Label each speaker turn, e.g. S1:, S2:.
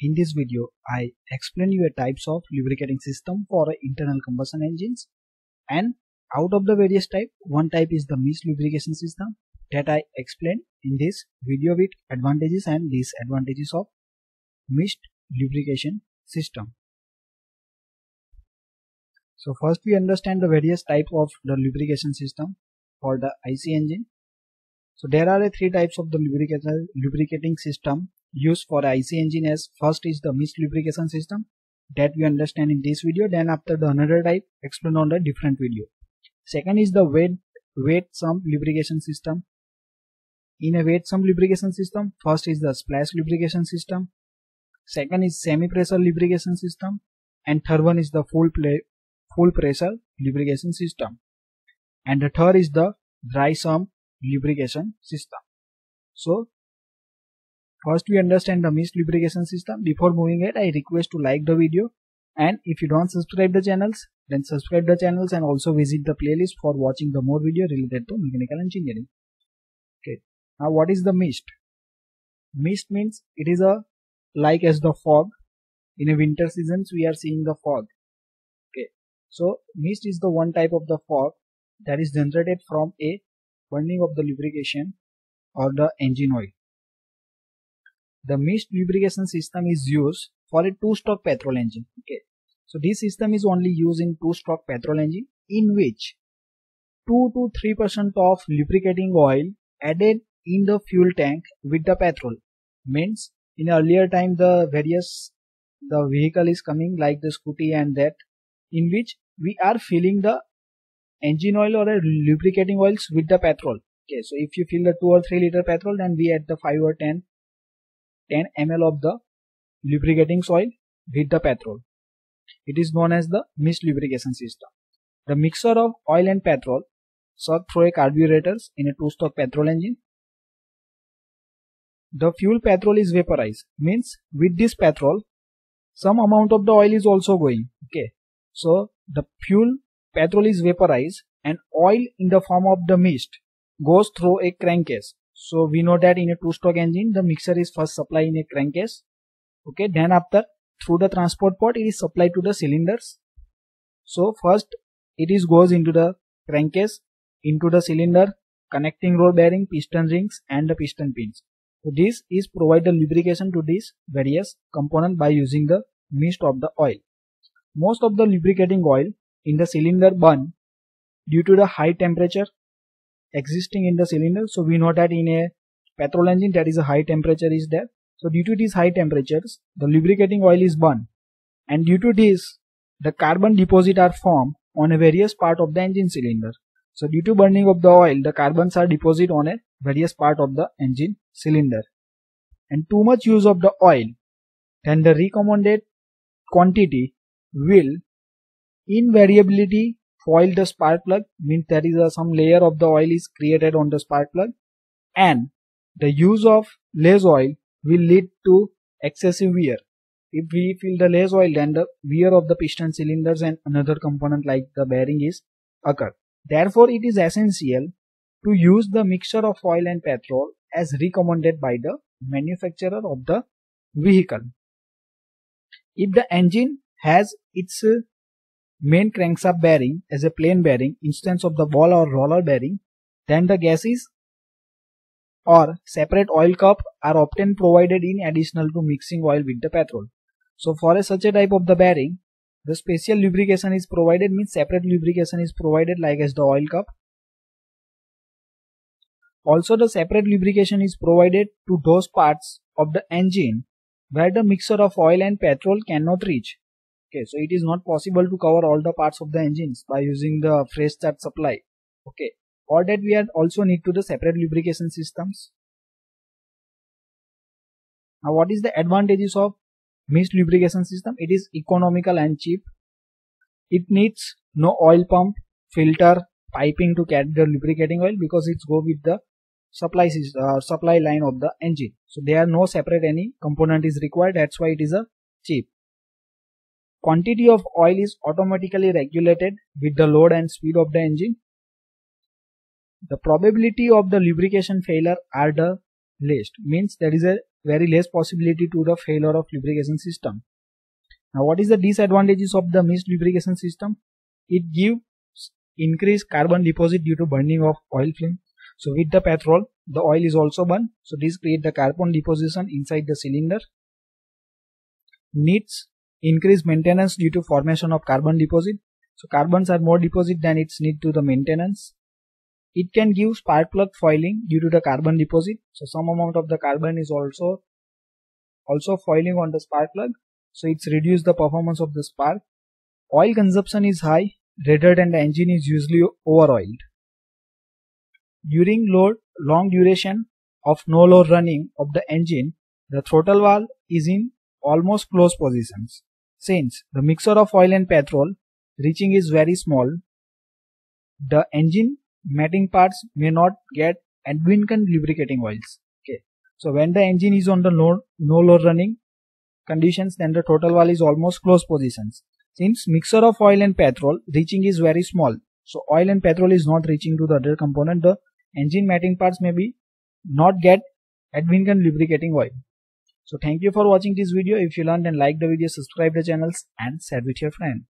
S1: In this video, I explain you types of lubricating system for internal combustion engines, and out of the various type, one type is the mist lubrication system that I explain in this video with advantages and disadvantages of mist lubrication system. So first we understand the various types of the lubrication system for the IC engine. So there are three types of the lubricating system used for IC engine. As first is the mist lubrication system that we understand in this video. Then after the another type explain on the different video. Second is the weight sump lubrication system. In a weight sump lubrication system, first is the splash lubrication system. Second is semi pressure lubrication system, and third one is the full pressure lubrication system. And the third is the dry sump lubrication system. So first we understand the mist lubrication system. Before moving ahead, I request to like the video, and if you don't subscribe the channels, then subscribe the channels and also visit the playlist for watching the more video related to mechanical engineering. Okay, now what is the mist? Mist means it is a like as the fog. In a winter seasons we are seeing the fog. Okay, so mist is the one type of the fog that is generated from a burning of the lubrication or the engine oil. The mist lubrication system is used for a two-stroke petrol engine. Okay, so this system is only used in two-stroke petrol engine in which 2 to 3% of lubricating oil added in the fuel tank with the petrol. Means in earlier time the vehicle is coming like the scooty and that, in which we are filling the engine oil or a lubricating oils with the petrol. Okay, so if you fill the 2 or 3 liter petrol, then we add the 5 or 10 ml of the lubricating oil with the petrol. It is known as the mist lubrication system. The mixture of oil and petrol sucked through a carburetors in a two-stroke petrol engine. The fuel petrol is vaporized, means with this petrol some amount of the oil is also going. Okay, so the fuel petrol is vaporized and oil in the form of the mist goes through a crankcase. So we know that in a two-stroke engine the mixture is first supplied in a crankcase. Okay, then after through the transport port it is supplied to the cylinders. So first it is goes into the crankcase, into the cylinder, connecting rod bearing, piston rings and the piston pins. So this is provide the lubrication to these various components by using the mist of the oil. Most of the lubricating oil in the cylinder burn due to the high temperature existing in the cylinder. So we know that in a petrol engine that is a high temperature is there. So due to these high temperatures the lubricating oil is burned, and due to this the carbon deposit are formed on a various part of the engine cylinder. So due to burning of the oil the carbons are deposited on a various part of the engine cylinder, and too much use of the oil, then the recommended quantity will invariably foil the spark plug, means there is some layer of the oil is created on the spark plug, and the use of less oil will lead to excessive wear. If we fill the less oil, then the wear of the piston cylinders and another component like the bearing is occur. Therefore it is essential to use the mixture of oil and petrol as recommended by the manufacturer of the vehicle. If the engine has its main crankshaft bearing as a plain bearing instead of the ball or roller bearing, then the gases or separate oil cup are often provided in additional to mixing oil with the petrol. So for such a type of the bearing, the special lubrication is provided, means separate lubrication is provided like as the oil cup. Also the separate lubrication is provided to those parts of the engine where the mixture of oil and petrol cannot reach. Okay, so it is not possible to cover all the parts of the engines by using the fresh start supply. Okay, for that we also need to the separate lubrication systems. Now what is the advantages of mist lubrication system? It is economical and cheap. It needs no oil pump, filter, piping to carry the lubricating oil because it's go with the supply line of the engine. So there are no separate any component is required. That's why it is a cheap. Quantity of oil is automatically regulated with the load and speed of the engine. The probability of the lubrication failure are the least, means there is a very less possibility to the failure of lubrication system. Now what is the disadvantages of the mist lubrication system? It gives increased carbon deposit due to burning of oil flame. So with the petrol, the oil is also burned. So this creates the carbon deposition inside the cylinder. Needs increased maintenance due to formation of carbon deposit. So carbons are more deposit than its need to the maintenance. It can give spark plug foiling due to the carbon deposit. So some amount of the carbon is also foiling on the spark plug. So it's reduced the performance of the spark. Oil consumption is high rather than the engine is usually over oiled. During long duration of no load running of the engine, the throttle valve is in almost closed positions. Since the mixture of oil and petrol reaching is very small, the engine matting parts may not get advincan lubricating oils. Okay, so when the engine is on the no load running conditions, then the throttle valve is almost closed positions. Since mixture of oil and petrol reaching is very small, so oil and petrol is not reaching to the other component, the engine matting parts may be not get advincan lubricating oil. So thank you for watching this video. If you learned and liked the video, subscribe the channels and share with your friend.